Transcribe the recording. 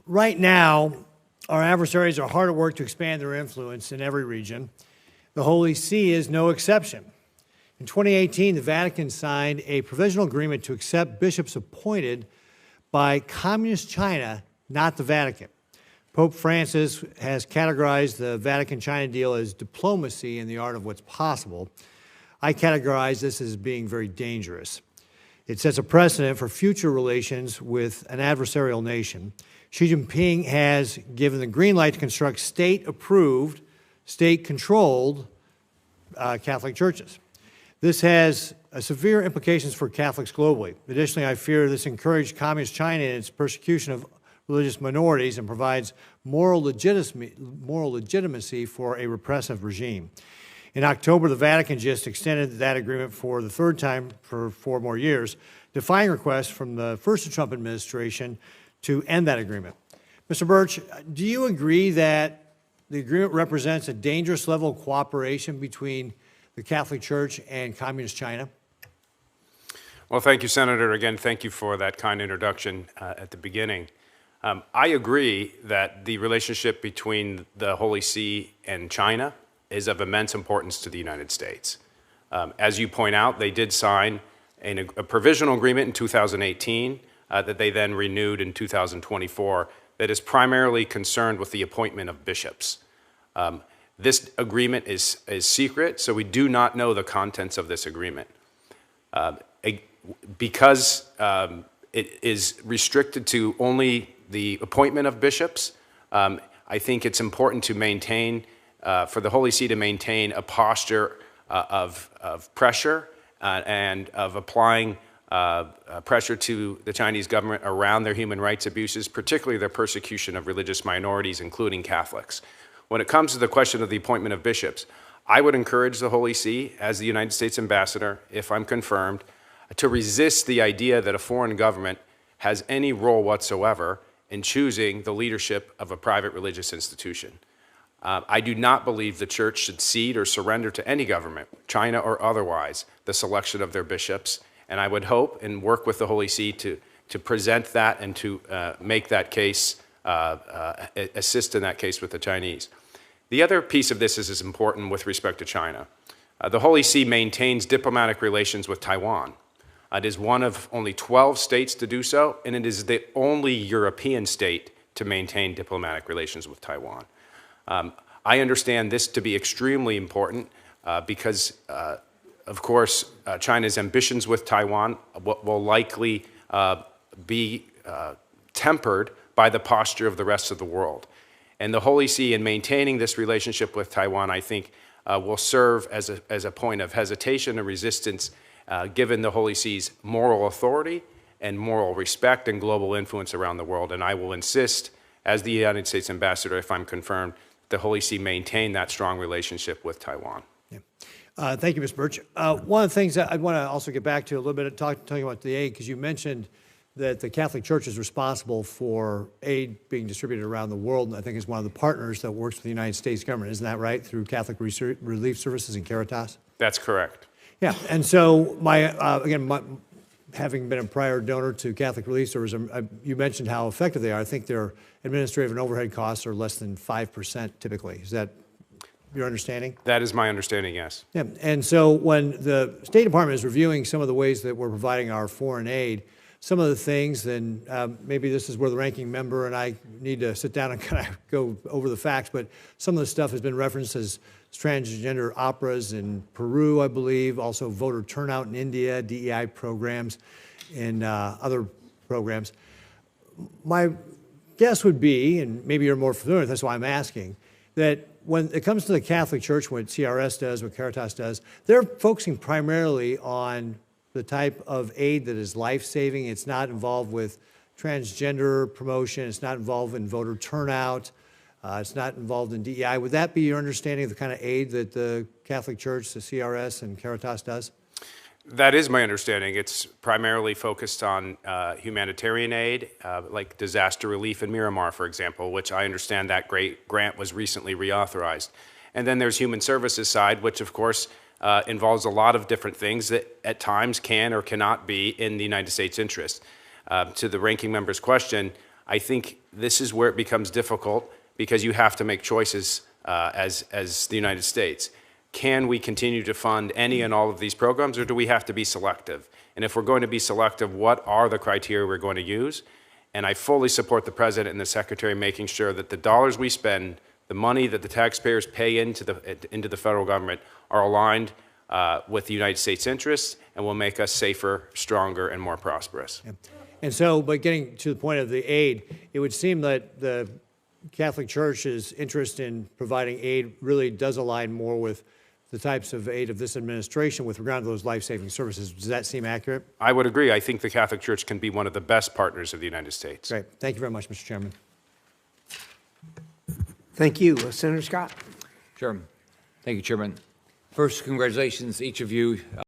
Right now, our adversaries are hard at work to expand their influence in every region. The Holy See is no exception. In 2018, the Vatican signed a provisional agreement to accept bishops appointed by Communist China, not the Vatican. Pope Francis has categorized the Vatican-China deal as diplomacy in the art of what's possible. I categorize this as being very dangerous. It sets a precedent for future relations with an adversarial nation. Xi Jinping has given the green light to construct state-approved, state-controlled Catholic churches. This has severe implications for Catholics globally. Additionally, I fear this encouraged Communist China in its persecution of religious minorities and provides moral legitimacy for a repressive regime. In October, the Vatican just extended that agreement for the third time for 4 more years, defying requests from the first Trump administration to end that agreement. Mr. Birch, do you agree that the agreement represents a dangerous level of cooperation between the Catholic Church and Communist China? Well, thank you, Senator. Again, thank you for that kind introduction at the beginning. I agree that the relationship between the Holy See and China is of immense importance to the United States. As you point out, they did sign a provisional agreement in 2018 that they then renewed in 2024 that is primarily concerned with the appointment of bishops. This agreement is secret, so we do not know the contents of this agreement. Because it is restricted to only the appointment of bishops, I think it's important to maintain, for the Holy See to maintain a posture of pressure and of applying pressure to the Chinese government around their human rights abuses, particularly their persecution of religious minorities, including Catholics. When it comes to the question of the appointment of bishops, I would encourage the Holy See, as the United States ambassador, if I'm confirmed, to resist the idea that a foreign government has any role whatsoever in choosing the leadership of a private religious institution. I do not believe the Church should cede or surrender to any government, China or otherwise, the selection of their bishops. And I would hope and work with the Holy See to present that and to make that case, assist in that case with the Chinese. The other piece of this is important with respect to China. The Holy See maintains diplomatic relations with Taiwan. It is one of only 12 states to do so, and it is the only European state to maintain diplomatic relations with Taiwan. I understand this to be extremely important because, of course, China's ambitions with Taiwan will likely be tempered by the posture of the rest of the world. And the Holy See, in maintaining this relationship with Taiwan, I think will serve as a point of hesitation and resistance given the Holy See's moral authority and moral respect and global influence around the world. And I will insist, as the United States ambassador, if I'm confirmed, the Holy See maintain that strong relationship with Taiwan. Yeah. Thank you, Mr. Birch. One of the things that I want to also get back to a little bit, talking about the aid, because you mentioned that the Catholic Church is responsible for aid being distributed around the world, and I think is one of the partners that works with the United States government. Isn't that right, through Catholic Relief Services and Caritas? That's correct. Yeah, and so having been a prior donor to Catholic Relief Services, you mentioned how effective they are. I think their administrative and overhead costs are less than 5% typically. Is that your understanding? That is my understanding, yes. Yeah, and so when the State Department is reviewing some of the ways that we're providing our foreign aid, some of the things, and maybe this is where the ranking member and I need to sit down and kind of go over the facts, but some of the stuff has been referenced as transgender operas in Peru, I believe, also voter turnout in India, DEI programs, and other programs. My guess would be, and maybe you're more familiar with this, that's why I'm asking, that when it comes to the Catholic Church, what CRS does, what Caritas does, they're focusing primarily on the type of aid that is life-saving. It's not involved with transgender promotion. It's not involved in voter turnout. It's not involved in DEI. Would that be your understanding of the kind of aid that the Catholic Church, the CRS, and Caritas does? That is my understanding. It's primarily focused on humanitarian aid, like disaster relief in Miramar, for example, which I understand that great grant was recently reauthorized. And then there's human services side, which of course involves a lot of different things that at times can or cannot be in the United States interest. To the ranking member's question, I think this is where it becomes difficult because you have to make choices as the United States. Can we continue to fund any and all of these programs, or do we have to be selective? And if we're going to be selective, what are the criteria we're going to use? And I fully support the President and the Secretary making sure that the dollars we spend, the money that the taxpayers pay into the federal government, are aligned with the United States interests and will make us safer, stronger, and more prosperous. Yeah. And so, but getting to the point of the aid, it would seem that the Catholic Church's interest in providing aid really does align more with the types of aid of this administration with regard to those life-saving services. Does that seem accurate? I would agree. I think the Catholic Church can be one of the best partners of the United States. Great. Thank you very much, Mr. Chairman. Thank you. Senator Scott. Sure. Thank you, Chairman. First, congratulations, each of you.